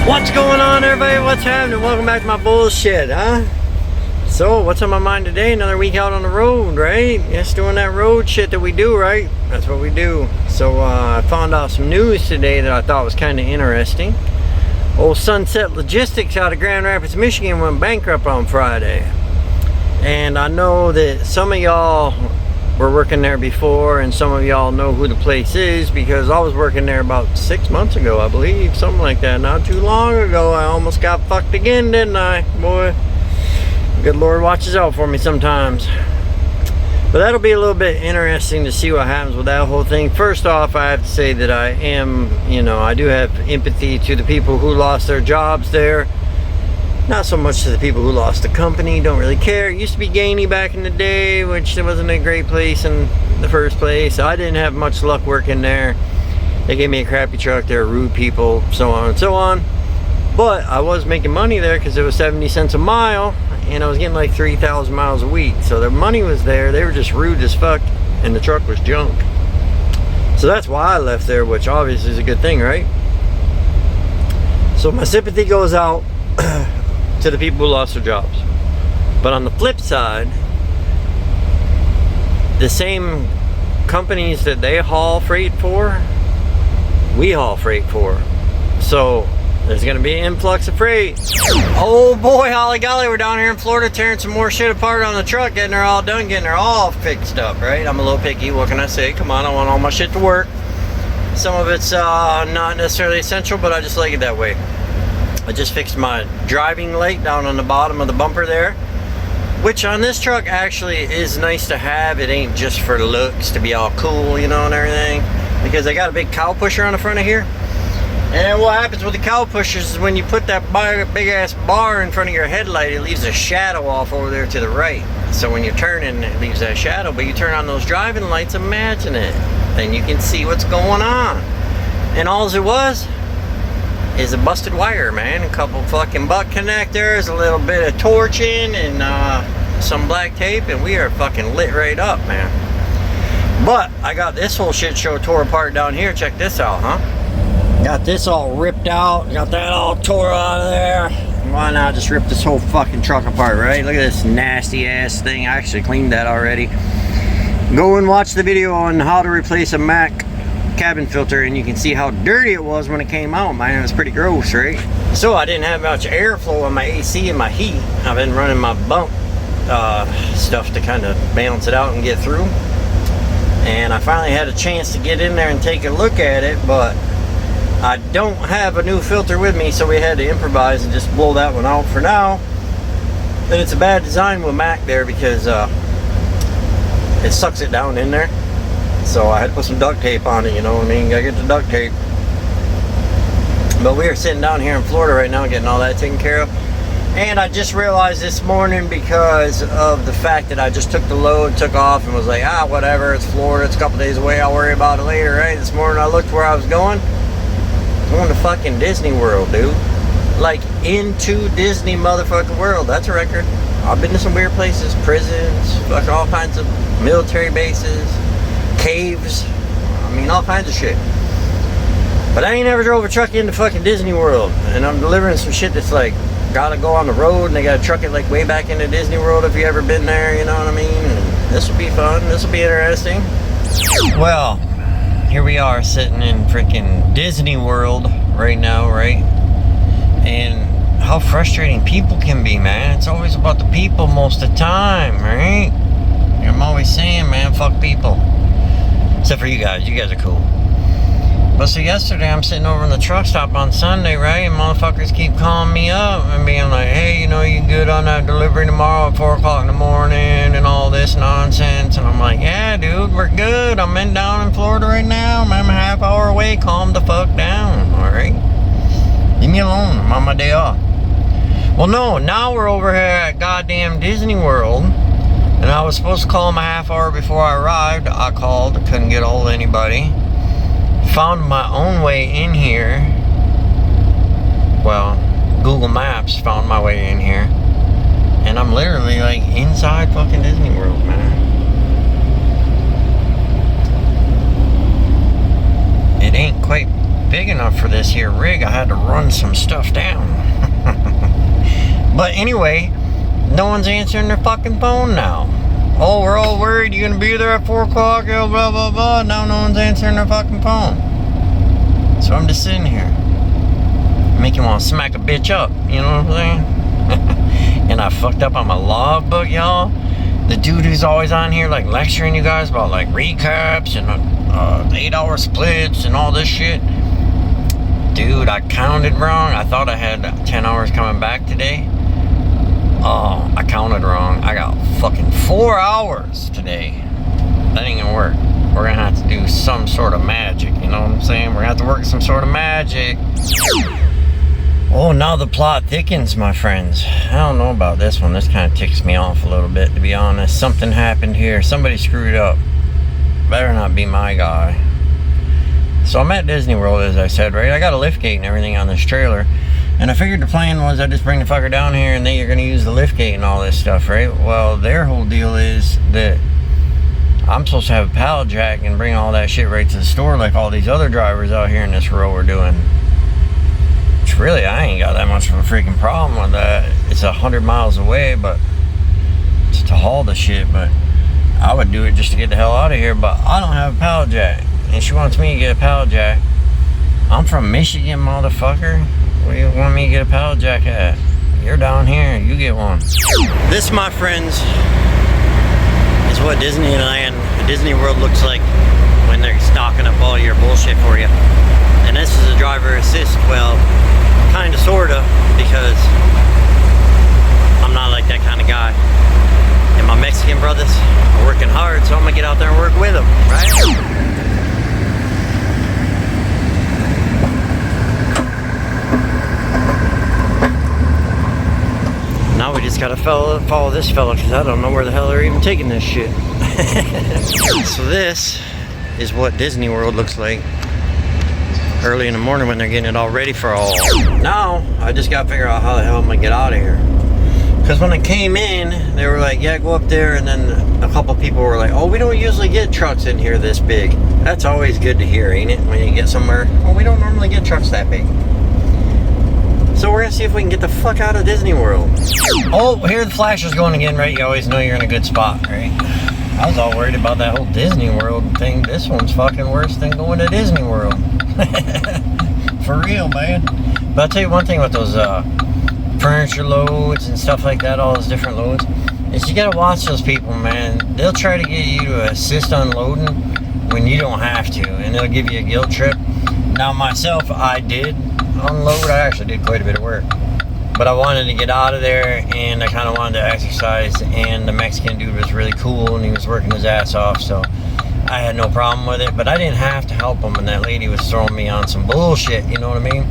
What's going on, everybody? What's happening? Welcome back to my bullshit, huh? So, what's on my mind today? Another week out on the road, right? Just doing that road shit that we do, right? That's what we do. So, I found out some news today that I thought was kind of interesting. Old Sunset Logistics out of Grand Rapids, Michigan went bankrupt on Friday. And I know that some of y'all were working there before, and some of y'all know who the place is because I was working there about 6 months ago, I believe, something like that. Not too long ago. I almost got fucked again, didn't I? Boy, good Lord watches out for me sometimes. But that'll be a little bit interesting to see what happens with that whole thing. First off, I have to say that I am, I do have empathy to the people who lost their jobs there. Not so much to the people who lost the company, don't really care. It used to be Gainey back in the day, which wasn't a great place in the first place. I didn't have much luck working there. They gave me a crappy truck, they were rude people, so on and so on. But I was making money there because it was 70 cents a mile, and I was getting like 3,000 miles a week. So the money was there, they were just rude as fuck, and the truck was junk. So that's why I left there, which obviously is a good thing, right? So my sympathy goes out to the people who lost their jobs. But on the flip side, the same companies that they haul freight for, we haul freight for. So there's gonna be an influx of freight. Oh boy, holly golly, we're down here in Florida tearing some more shit apart on the truck, getting her all done, getting her all fixed up, right? I'm a little picky, what can I say? Come on, I want all my shit to work. Some of it's not necessarily essential, but I just like it that way. I just fixed my driving light down on the bottom of the bumper there, which on this truck actually is nice to have. It ain't just for looks to be all cool, and everything, because I got a big cow pusher on the front of here. And what happens with the cow pushers is when you put that big ass bar in front of your headlight, it leaves a shadow off over there to the right. So when you're turning, it leaves that shadow, but you turn on those driving lights, imagine it, then you can see what's going on. And all it was is a busted wire, man. A couple fucking butt connectors, a little bit of torching, and some black tape, and we are fucking lit right up, man. But I got this whole shit show tore apart down here. Check this out, huh? Got this all ripped out, got that all tore out of there. Why not just rip this whole fucking truck apart, right? Look at this nasty ass thing. I actually cleaned that already. Go and watch the video on how to replace a Mac cabin filter, and you can see how dirty it was when it came out, man. It was pretty gross, right? So I didn't have much airflow on my AC and my heat. I've been running my bump stuff to kind of balance it out and get through. And I finally had a chance to get in there and take a look at it, but I don't have a new filter with me, so we had to improvise and just blow that one out for now. And it's a bad design with Mac there because it sucks it down in there. So I had to put some duct tape on it, you know what I mean? Gotta get the duct tape. But we are sitting down here in Florida right now getting all that taken care of. And I just realized this morning, because of the fact that I just took the load, took off, and was like, whatever, it's Florida, it's a couple days away, I'll worry about it later, right? This morning I looked where I was going. Going to fucking Disney World, dude. Like, into Disney motherfucking World. That's a record. I've been to some weird places, prisons, fucking all kinds of military bases, caves, I mean all kinds of shit. But I ain't never drove a truck into fucking Disney World, and I'm delivering some shit that's like gotta go on the road, and they gotta truck it like way back into Disney World if you ever been there, you know what I mean? And this will be fun, this will be interesting. Well, here we are sitting in freaking Disney World right now, right? And how frustrating people can be, man. It's always about the people most of the time, right? I'm always saying, man, fuck people. Except for you guys are cool. But so yesterday I'm sitting over in the truck stop on Sunday, right? And motherfuckers keep calling me up and being like, hey, you good on that delivery tomorrow at 4 o'clock in the morning and all this nonsense. And I'm like, yeah, dude, we're good. I'm down in Florida right now. I'm a half hour away. Calm the fuck down, all right? Leave me alone. I'm on my day off. Well, no, now we're over here at goddamn Disney World. And I was supposed to call him a half hour before I arrived. I called, couldn't get a hold of anybody. Found my own way in here. Well, Google Maps found my way in here. And I'm literally like inside fucking Disney World, man. It ain't quite big enough for this here rig. I had to run some stuff down. But anyway, no one's answering their fucking phone now. Oh, we're all worried. You gonna be there at 4 o'clock? Blah, blah, blah. Now no one's answering their fucking phone. So I'm just sitting here. Make you want to smack a bitch up. You know what I'm saying? And I fucked up on my logbook, y'all. The dude who's always on here, like, lecturing you guys about, like, recaps and 8-hour splits and all this shit. Dude, I counted wrong. I thought I had 10 hours coming back today. Oh, I counted wrong. I got fucking 4 hours today. That ain't gonna work. We're gonna have to do some sort of magic, you know what I'm saying? We're gonna have to work some sort of magic. Oh, now the plot thickens, my friends. I don't know about this one. This kind of ticks me off a little bit, to be honest. Something happened here. Somebody screwed up. Better not be my guy. So I'm at Disney World, as I said, right? I got a lift gate and everything on this trailer. And I figured the plan was I just bring the fucker down here and then you're going to use the lift gate and all this stuff, right? Well, their whole deal is that I'm supposed to have a pallet jack and bring all that shit right to the store like all these other drivers out here in this row are doing. Which really, I ain't got that much of a freaking problem with that. It's 100 miles away, but it's to haul the shit, but I would do it just to get the hell out of here, but I don't have a pallet jack. And she wants me to get a pallet jack. I'm from Michigan, motherfucker. Where do you want me to get a pallet jack at? You're down here, you get one. This, my friends, is what Disneyland, Disney World looks like when they're stocking up all your bullshit for you. And this is a driver assist. Well, kinda, sorta, because I'm not like that kind of guy. And my Mexican brothers are working hard, so I'm gonna get out there and work with them, right? Now we just gotta follow this fella, because I don't know where the hell they're even taking this shit. So this is what Disney World looks like early in the morning when they're getting it all ready for all. Now, I just gotta figure out how the hell I'm gonna get out of here. Because when I came in, they were like, yeah, go up there, and then a couple people were like, oh, we don't usually get trucks in here this big. That's always good to hear, ain't it? When you get somewhere, well, we don't normally get trucks that big. So we're gonna see if we can get the fuck out of Disney World. Oh, here the flash is going again, right? You always know you're in a good spot, right? I was all worried about that whole Disney World thing. This one's fucking worse than going to Disney World. For real, man. But I'll tell you one thing about those furniture loads and stuff like that, all those different loads, is you gotta watch those people, man. They'll try to get you to assist unloading when you don't have to, and they'll give you a guilt trip. Now myself, I did unload. I actually did quite a bit of work, but I wanted to get out of there, and I kind of wanted to exercise, and the Mexican dude was really cool, and he was working his ass off, so I had no problem with it. But I didn't have to help him, and that lady was throwing me on some bullshit, you know what I mean?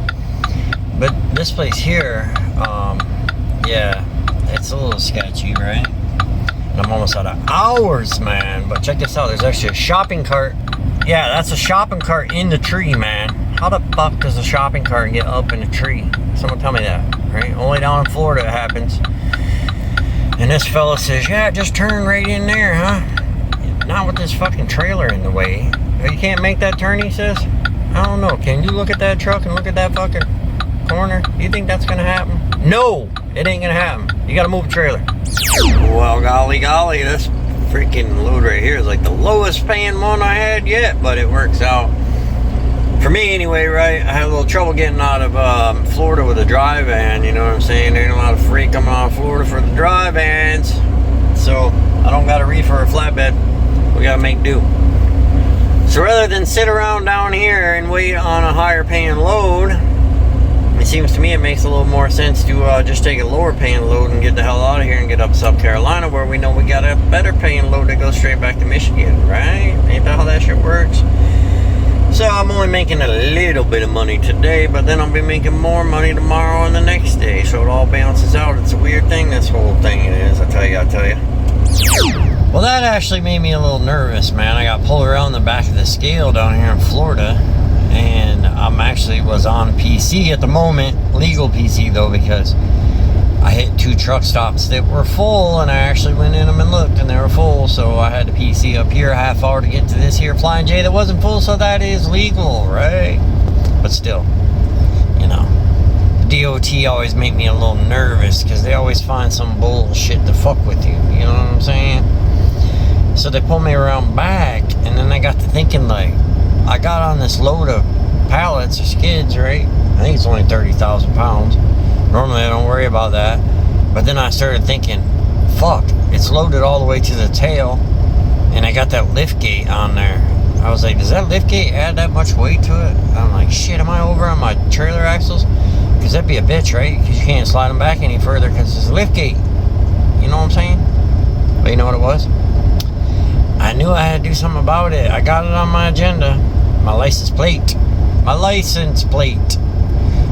But this place here, yeah, it's a little sketchy, right? And I'm almost out of hours, man. But check this out, there's actually a shopping cart. Yeah, that's a shopping cart in the tree, man. How the fuck does a shopping cart get up in a tree? Someone tell me that, right? Only down in Florida it happens. And this fella says, yeah, just turn right in there, huh? Not with this fucking trailer in the way. You can't make that turn, he says. I don't know. Can you look at that truck and look at that fucking corner? Do you think that's gonna happen? No, it ain't gonna happen. You gotta move the trailer. Well, golly, this freaking load right here is like the lowest paying one I had yet, but it works out. For me anyway, right? I had a little trouble getting out of Florida with a dry van, you know what I'm saying? There ain't a lot of freight coming out of Florida for the dry vans. So I don't got a reefer or flatbed. We gotta make do. So rather than sit around down here and wait on a higher paying load, it seems to me it makes a little more sense to just take a lower paying load and get the hell out of here and get up to South Carolina, where we know we got a better paying load that goes straight back to Michigan, right? Ain't that how that shit works? So I'm only making a little bit of money today, but then I'll be making more money tomorrow and the next day. So it all balances out. It's a weird thing, this whole thing is, I tell you. Well, that actually made me a little nervous, man. I got pulled around the back of the scale down here in Florida, and I'm actually was on PC at the moment, legal PC though, because I hit 2 truck stops that were full, and I actually went in them and looked, and they were full, so I had to PC up here a half hour to get to this here Flying J that wasn't full, so that is legal, right? but still, you know, DOT always make me a little nervous because they always find some bullshit to fuck with you. You know what I'm saying? So they pulled me around back, and then I got to thinking, like, I got on this load of pallets or skids, right? I think it's only 30,000 pounds. Normally I don't worry about that. But then I started thinking, fuck, it's loaded all the way to the tail, and I got that lift gate on there. I was like, does that lift gate add that much weight to it? I'm like, shit, am I over on my trailer axles? Because that'd be a bitch, right? Because you can't slide them back any further because it's a lift gate. You know what I'm saying? But you know what it was? I knew I had to do something about it. I got it on my agenda. My license plate. My license plate.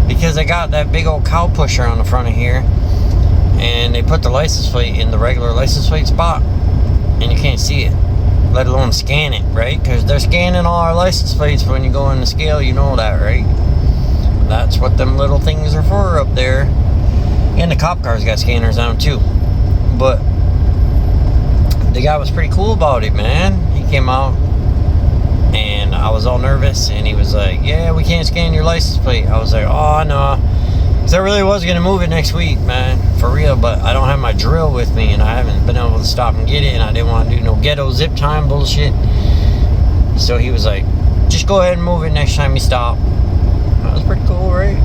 Because I got that big old cow pusher on the front of here, and they put the license plate in the regular license plate spot, and you can't see it, let alone scan it, right? Because they're scanning all our license plates when you go in the scale, you know that, right? That's what them little things are for up there. And the cop cars got scanners on them too. But the guy was pretty cool about it, man. He came out, and I was all nervous, and he was like, yeah, we can't scan your license plate. I was like, oh no, because I really was going to move it next week, man, for real, but I don't have my drill with me, and I haven't been able to stop and get it, and I didn't want to do no ghetto zip time bullshit. So he was like, just go ahead and move it next time you stop. That was pretty cool, right?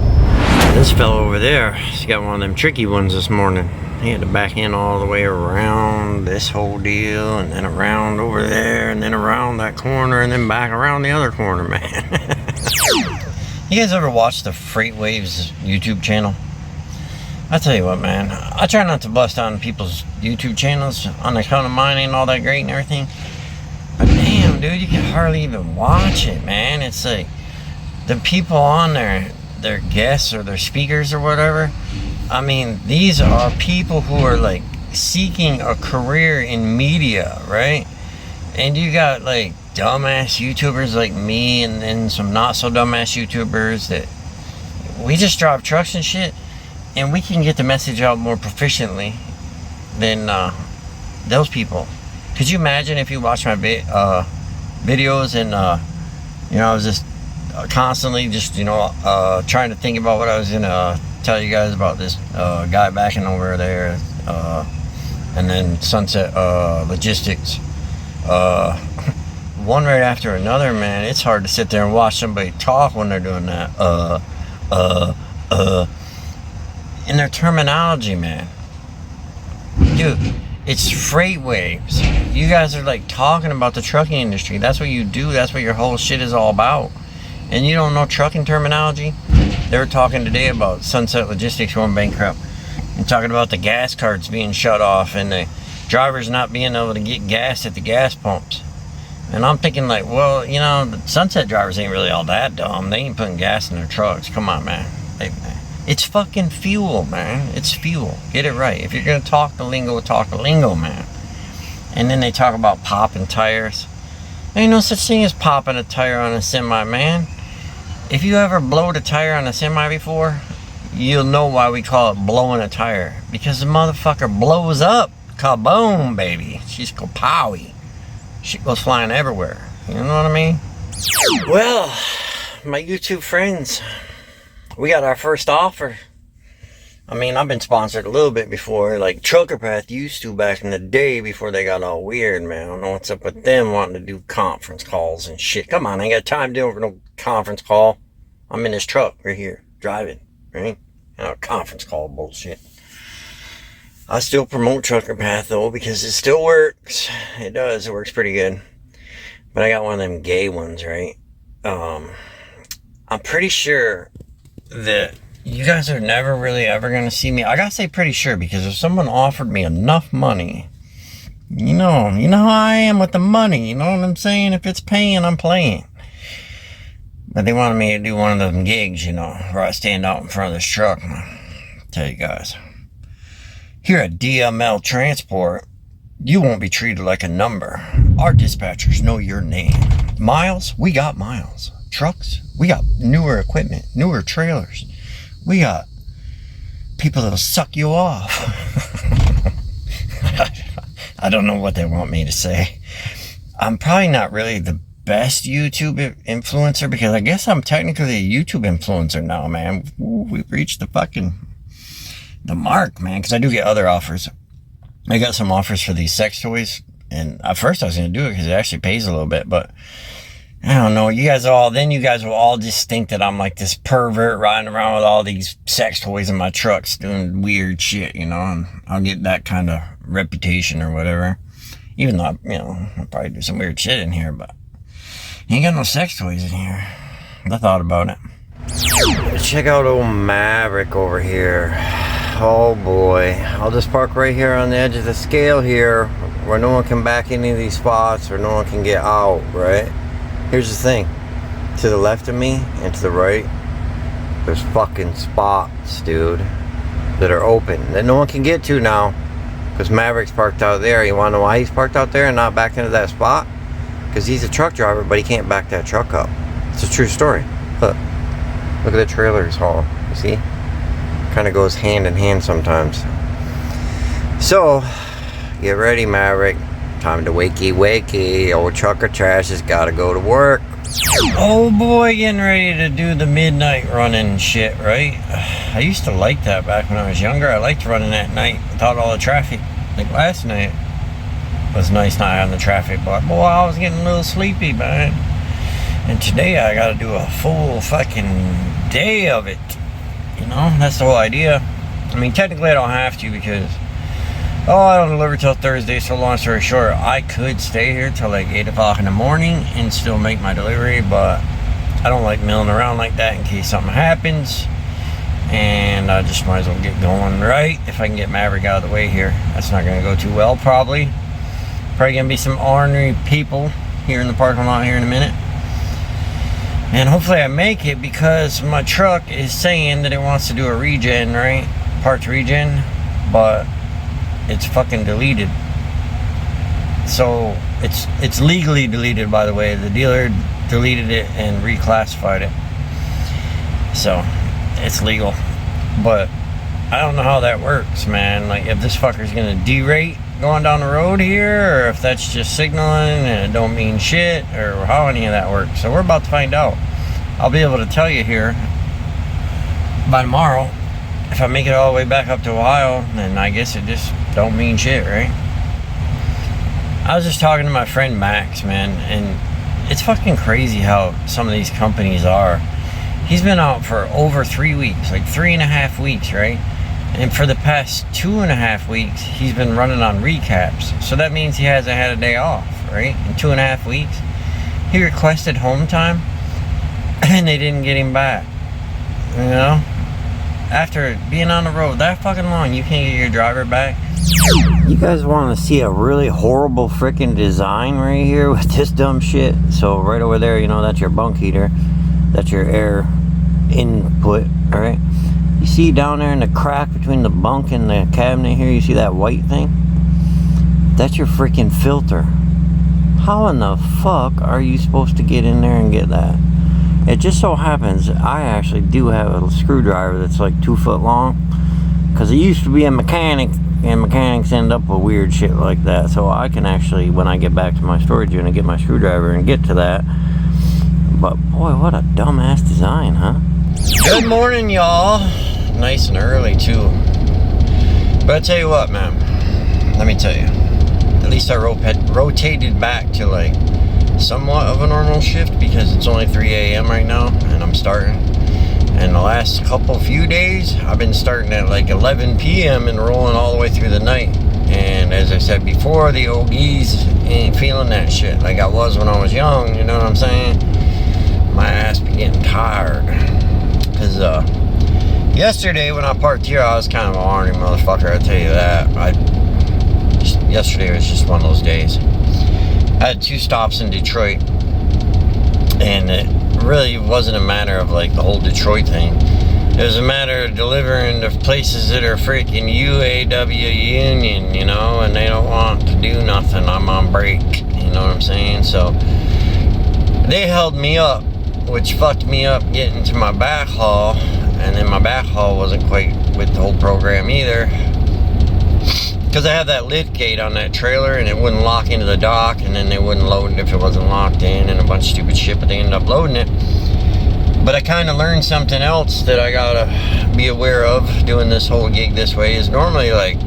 This fellow over there, he's got one of them tricky ones this morning. He had to back in all the way around this whole deal, and then around over there, and then around that corner, and then back around the other corner, man. You guys ever watch the Freight Waves YouTube channel? I tell you what, man, I try not to bust on people's YouTube channels on account of mine ain't all that great and everything. But damn, dude, you can hardly even watch it, man. It's like the people on there, their guests or their speakers or whatever. I mean, these are people who are like seeking a career in media, right? And you got like dumbass YouTubers like me, and then some not so dumbass YouTubers that we just drive trucks and shit, and we can get the message out more proficiently than those people. Could you imagine if you watched my videos and you know, I was just constantly just, you know, trying to think about what I was gonna tell you guys about this guy backing over there, and then Sunset Logistics, one right after another, man. It's hard to sit there and watch somebody talk when they're doing that, in their terminology, man. Dude, it's Freight Waves. You guys are like talking about the trucking industry. That's what you do. That's what your whole shit is all about. And you don't know trucking terminology? They were talking today about Sunset Logistics going bankrupt, and talking about the gas carts being shut off and the drivers not being able to get gas at the gas pumps. And I'm thinking like, well, you know, the Sunset drivers ain't really all that dumb. They ain't putting gas in their trucks. Come on, man. It's fucking fuel, man. It's fuel. Get it right. If you're going to talk the lingo, man. And then they talk about popping tires. There ain't no such thing as popping a tire on a semi, man. If you ever blowed a tire on a semi before, you'll know why we call it blowing a tire. Because the motherfucker blows up. Kaboom, baby. She's kapowie. Shit goes flying everywhere. You know what I mean? Well, my YouTube friends, we got our first offer. I mean, I've been sponsored a little bit before, like Trucker Path used to back in the day before they got all weird, man. I don't know what's up with them wanting to do conference calls and shit. Come on, I ain't got time to do over no conference call. I'm in this truck right here, driving, right? Conference call bullshit. I still promote Trucker Path though, because it still works. It does, it works pretty good. But I got one of them gay ones, right? I'm pretty sure that you guys are never really ever gonna see me. I gotta say pretty sure, because if someone offered me enough money, you know how I am with the money, you know what I'm saying? If it's paying, I'm playing. But they wanted me to do one of them gigs, you know, where I stand out in front of this truck. Tell you guys, here at DML Transport, you won't be treated like a number. Our dispatchers know your name. Miles, we got miles. Trucks, we got newer equipment, newer trailers. We got people that'll suck you off. I don't know what they want me to say. I'm probably not really the best YouTube influencer, because I guess I'm technically a YouTube influencer now, man. Ooh, we've reached the mark, man, because I do get other offers. I got some offers for these sex toys, and at first I was going to do it because it actually pays a little bit, but I don't know. You guys will all just think that I'm like this pervert riding around with all these sex toys in my trucks doing weird shit, you know, and I'll get that kind of reputation or whatever. Even though, you know, I'll probably do some weird shit in here, but ain't got no sex toys in here. I thought about it. Check out old Maverick over here. Oh boy. I'll just park right here on the edge of the scale here where no one can back any of these spots or no one can get out, right? Here's the thing, to the left of me and to the right, there's fucking spots, dude, that are open, that no one can get to now, because Maverick's parked out there. You wanna know why he's parked out there and not back into that spot? Because he's a truck driver, but he can't back that truck up. It's a true story. Look at the trailers haul, you see? Kind of goes hand in hand sometimes. So, get ready, Maverick. Time to wakey. Old trucker trash has got to go to work. Oh boy, getting ready to do the midnight running shit, right? I used to like that back when I was younger. I liked running at night without all the traffic. Like last night was a nice night on the traffic, but boy, I was getting a little sleepy, man. And today I got to do a full fucking day of it. You know, that's the whole idea. I mean, technically I don't have to because I don't deliver till Thursday, so long story short, I could stay here till like 8 o'clock in the morning and still make my delivery, but I don't like milling around like that in case something happens, and I just might as well get going right if I can get Maverick out of the way here. That's not going to go too well, probably going to be some ornery people here in the parking lot here in a minute, and hopefully I make it because my truck is saying that it wants to do a regen, right? Parts regen, but it's fucking deleted. So it's legally deleted, by the way. The dealer deleted it and reclassified it, so it's legal. But I don't know how that works, man. Like, if this fucker's gonna derate going down the road here, or if that's just signaling and it don't mean shit, or how any of that works. So we're about to find out. I'll be able to tell you here by tomorrow. If I make it all the way back up to Ohio, then I guess it just don't mean shit, right? I was just talking to my friend Max, man, and it's fucking crazy how some of these companies are. He's been out for over 3 weeks, like 3.5 weeks, right? And for the past 2.5 weeks, he's been running on recaps. So that means he hasn't had a day off, right? In 2.5 weeks. He requested home time, and they didn't get him back, you know? After being on the road that fucking long, you can't get your driver back. You guys want to see a really horrible freaking design right here with this dumb shit? So right over there, you know, that's your bunk heater. That's your air input, alright? You see down there in the crack between the bunk and the cabinet here, you see that white thing? That's your freaking filter. How in the fuck are you supposed to get in there and get that? It just so happens I actually do have a screwdriver that's like 2 foot long, because I used to be a mechanic, and mechanics end up with weird shit like that. So I can actually, when I get back to my storage unit, get my screwdriver and get to that. But boy, what a dumbass design, huh? Good morning, y'all. Nice and early too. But I tell you what, man, let me tell you, at least I rotated back to like somewhat of a normal shift, because it's only 3 a.m. right now and I'm starting. And the last few days I've been starting at like 11 p.m. and rolling all the way through the night. And as I said before, the old geese ain't feeling that shit like I was when I was young, you know what I'm saying? My ass be getting tired. Cause yesterday when I parked here, I was kind of a horny motherfucker, I'll tell you that. Yesterday was just one of those days. I had 2 stops in Detroit, and it really wasn't a matter of like the whole Detroit thing. It was a matter of delivering to places that are freaking UAW union, you know, and they don't want to do nothing. I'm on break, you know what I'm saying? So they held me up, which fucked me up getting to my back haul, and then my back haul wasn't quite with the whole program either. because I have that lift gate on that trailer, and it wouldn't lock into the dock, and then they wouldn't load it if it wasn't locked in, and a bunch of stupid shit, but they ended up loading it. But I kind of learned something else that I gotta be aware of doing this whole gig this way. Is normally, like,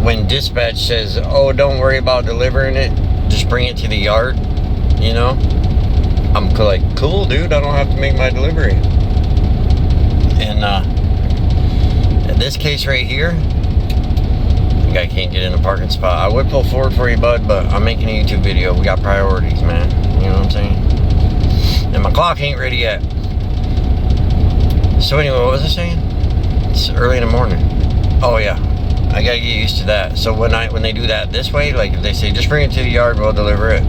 when dispatch says, oh, don't worry about delivering it, just bring it to the yard, you know, I'm like, cool, dude, I don't have to make my delivery. And in this case right here, the guy can't get in the parking spot. I would pull forward for you, bud, but I'm making a YouTube video. We got priorities, man. You know what I'm saying? And my clock ain't ready yet. So anyway, what was I saying? It's early in the morning. Oh yeah, I gotta get used to that. So when they do that this way, like if they say just bring it to the yard, we'll deliver it.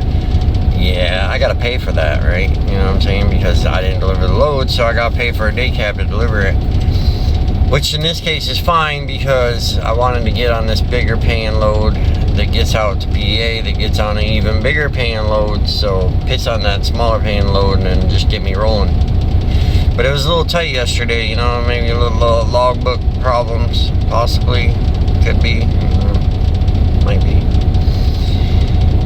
Yeah, I gotta pay for that, right? You know what I'm saying? Because I didn't deliver the load, so I gotta pay for a day cab to deliver it. Which in this case is fine, because I wanted to get on this bigger paying load that gets out to PA, that gets on an even bigger paying load, so piss on that smaller paying load and just get me rolling. But it was a little tight yesterday, you know, maybe a little logbook problems, possibly, could be, might be.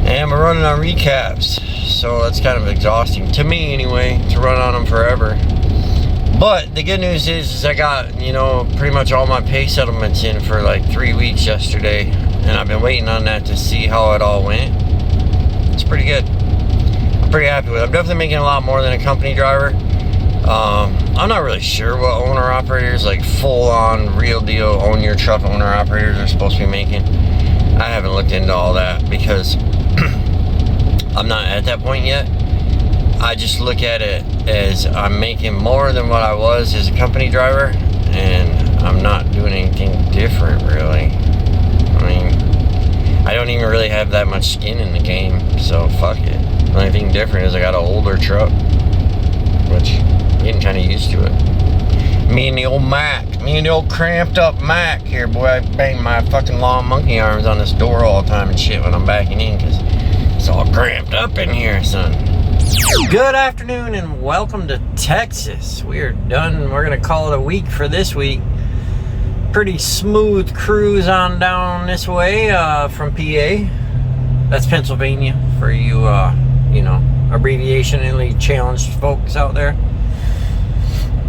And we're running on recaps, so that's kind of exhausting, to me anyway, to run on them forever. But the good news is I got, you know, pretty much all my pay settlements in for like 3 weeks yesterday. And I've been waiting on that to see how it all went. It's pretty good. I'm pretty happy with it. I'm definitely making a lot more than a company driver. I'm not really sure what owner-operators, like full-on, real-deal, own-your-truck owner-operators are supposed to be making. I haven't looked into all that because I'm not at that point yet. I just look at it as I'm making more than what I was as a company driver, and I'm not doing anything different, really. I mean, I don't even really have that much skin in the game, so fuck it. The only thing different is I got an older truck, which I'm getting kind of used to it. Me and the old Mac, me and the old cramped up Mac here, boy, I bang my fucking long monkey arms on this door all the time and shit when I'm backing in, because it's all cramped up in here, son. Good afternoon and welcome to Texas. We are done. We're going to call it a week for this week. Pretty smooth cruise on down this way from PA. That's Pennsylvania for you, you know, abbreviationally challenged folks out there.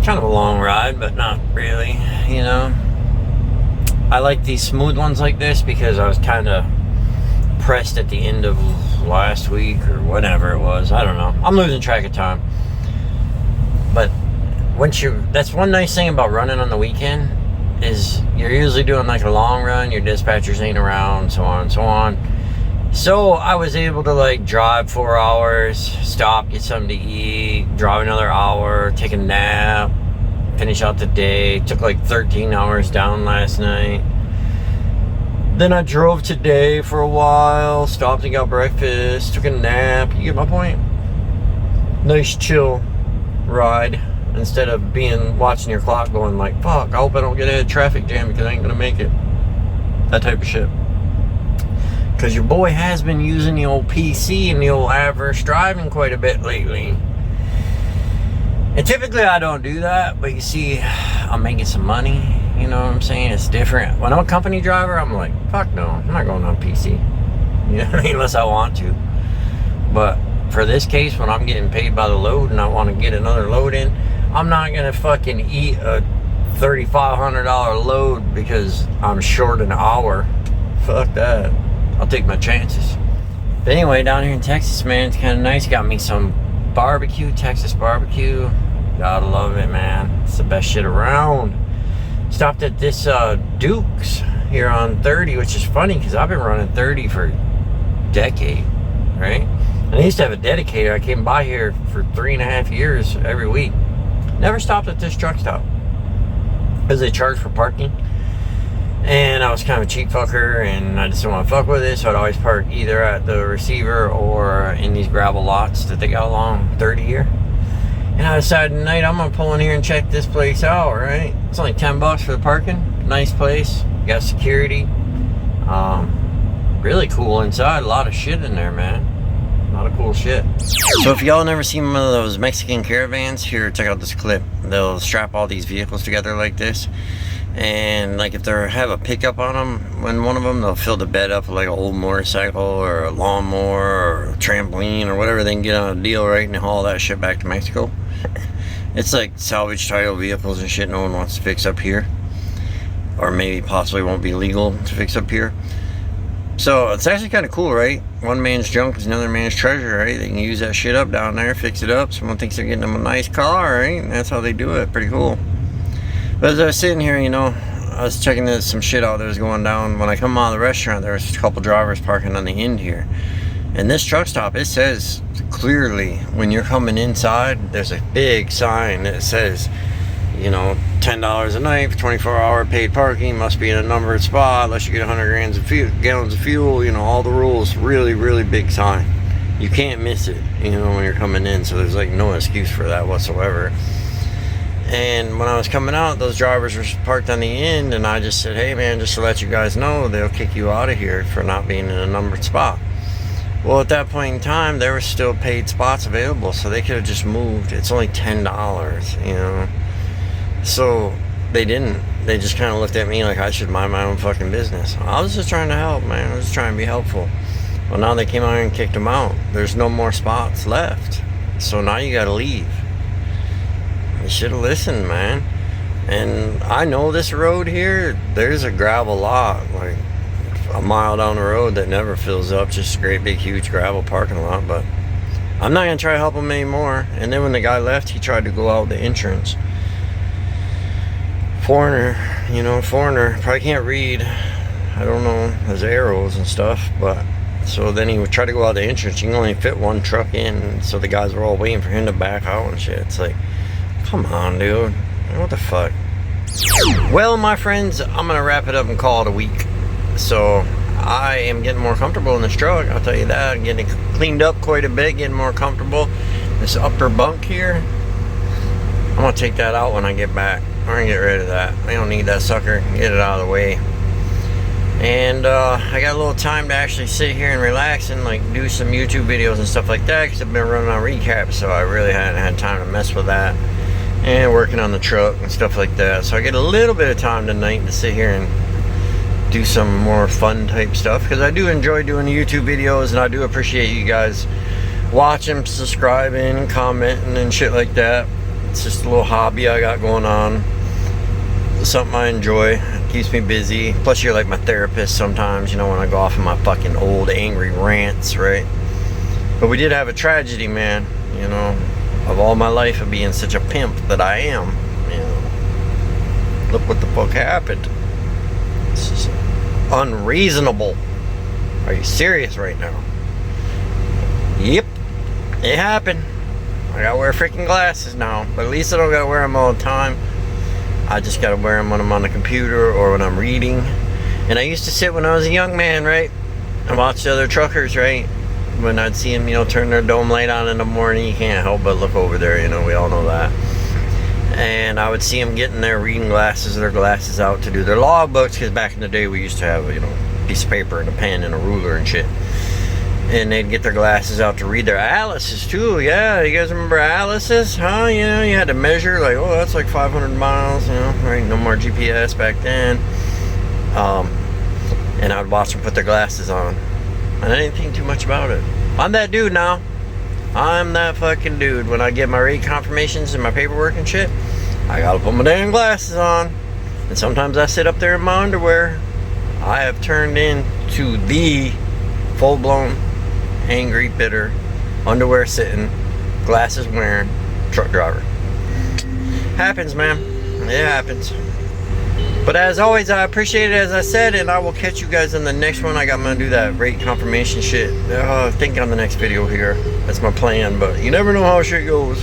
Kind of a long ride, but not really, you know. I like these smooth ones like this because I was kind of pressed at the end of last week or whatever it was. I don't know. I'm losing track of time. But that's one nice thing about running on the weekend is you're usually doing like a long run, your dispatchers ain't around, so on and so on. So I was able to like drive 4 hours, stop, get something to eat, drive another hour, take a nap, finish out the day. Took like 13 hours down last night. Then I drove today for a while, stopped and got breakfast, took a nap. You get my point? Nice chill ride instead of watching your clock going like, fuck, I hope I don't get a traffic jam because I ain't gonna make it. That type of shit. Because your boy has been using the old PC and the old adverse driving quite a bit lately. And typically I don't do that, but you see, I'm making some money. You know what I'm saying? It's different. When I'm a company driver, I'm like, fuck no, I'm not going on PC. You know what I mean? Unless I want to. But for this case, when I'm getting paid by the load and I want to get another load in, I'm not going to fucking eat a $3,500 load because I'm short an hour. Fuck that. I'll take my chances. But anyway, down here in Texas, man, it's kind of nice. Got me some barbecue, Texas barbecue. Gotta love it, man. It's the best shit around. Stopped at this Duke's here on 30, which is funny because I've been running 30 for a decade, right? And I used to have a dedicator. I came by here for 3.5 years every week. Never stopped at this truck stop because they charge for parking. And I was kind of a cheap fucker and I just didn't want to fuck with it, so I'd always park either at the receiver or in these gravel lots that they got along 30 here. And I decided tonight I'm gonna pull in here and check this place out, right? It's only $10 for the parking. Nice place, got security. Really cool inside, a lot of shit in there, man. A lot of cool shit. So if y'all never seen one of those Mexican caravans, here, check out this clip. They'll strap all these vehicles together like this. And like if they have a pickup on them, when one of them, they'll fill the bed up with like an old motorcycle or a lawnmower or a trampoline or whatever they can get on a deal, right, and haul that shit back to Mexico. It's like salvage title vehicles and shit no one wants to fix up here, or maybe possibly won't be legal to fix up here. So it's actually kind of cool, right? One man's junk is another man's treasure, right? They can use that shit up down there, fix it up. Someone thinks they're getting them a nice car, right? And that's how they do it. Pretty cool. But as I was sitting here, you know, I was checking some shit out that was going down. When I come out of the restaurant, there was a couple drivers parking on the end here. And this truck stop, it says clearly when you're coming inside, there's a big sign that says, you know, $10 a night for 24-hour paid parking, must be in a numbered spot unless you get 100 gallons of fuel, you know, all the rules. Really, really big sign. You can't miss it, you know, when you're coming in. So there's like no excuse for that whatsoever. And when I was coming out, those drivers were parked on the end, and I just said, hey man, just to let you guys know, they'll kick you out of here for not being in a numbered spot. Well, at that point in time, there were still paid spots available, so they could have just moved. It's only $10, you know. So they didn't. They just kind of looked at me like I should mind my own fucking business. I was just trying to help, man. I was just trying to be helpful. Well, now they came out here and kicked them out. There's no more spots left. So now you gotta leave. You should have listened, man. And I know this road here, there's a gravel lot, like a mile down the road that never fills up, just a great big huge gravel parking lot. But I'm not gonna try to help him anymore. And then when the guy left, he tried to go out the entrance. Foreigner, you know, foreigner, probably can't read, I don't know, there's arrows and stuff, but so then he would try to go out the entrance. You can only fit one truck in, so the guys were all waiting for him to back out and shit. It's like, come on, dude, what the fuck? Well, my friends, I'm gonna wrap it up and call it a week. So I am getting more comfortable in this truck, I'll tell you that. I'm getting it cleaned up quite a bit, getting more comfortable. This upper bunk here, I'm gonna take that out when I get back. I'm gonna get rid of that. I don't need that sucker. Get it out of the way. And I got a little time to actually sit here and relax and like do some YouTube videos and stuff like that, because I've been running on recaps, so I really hadn't had time to mess with that. And working on the truck and stuff like that. So I get a little bit of time tonight to sit here and do some more fun type stuff, because I do enjoy doing YouTube videos, and I do appreciate you guys watching, subscribing, commenting and shit like that. It's just a little hobby I got going on. Something I enjoy. It keeps me busy. Plus you're like my therapist sometimes, you know, when I go off on my fucking old angry rants, right? But we did have a tragedy, man, you know, of all my life of being such a pimp that I am, you know. Look what the fuck happened. This is unreasonable. Are you serious right now? Yep, it happened. I gotta wear freaking glasses now, but at least I don't gotta wear them all the time. I just gotta wear them when I'm on the computer or when I'm reading. And I used to sit when I was a young man, right, and watch the other truckers, right? When I'd see them, you know, turn their dome light on in the morning, you can't help but look over there, you know, we all know that. And I would see them getting their reading glasses, their glasses out to do their logbooks, because back in the day we used to have, you know, a piece of paper and a pen and a ruler and shit. And they'd get their glasses out to read their atlases too. Yeah, you guys remember atlases? Huh? You know, you had to measure like, oh, that's like 500 miles, you know, right? No more GPS back then. And I would watch them put their glasses on. And I didn't think too much about it. I'm that dude now. I'm that fucking dude. When I get my rate confirmations and my paperwork and shit, I gotta put my damn glasses on. And sometimes I sit up there in my underwear. I have turned into the full-blown angry, bitter, underwear sitting, glasses wearing truck driver. Happens, man. It happens. But as always, I appreciate it, as I said, and I will catch you guys in the next one. I'm gonna do that rate confirmation shit. I think on the next video here. That's my plan, but you never know how shit goes.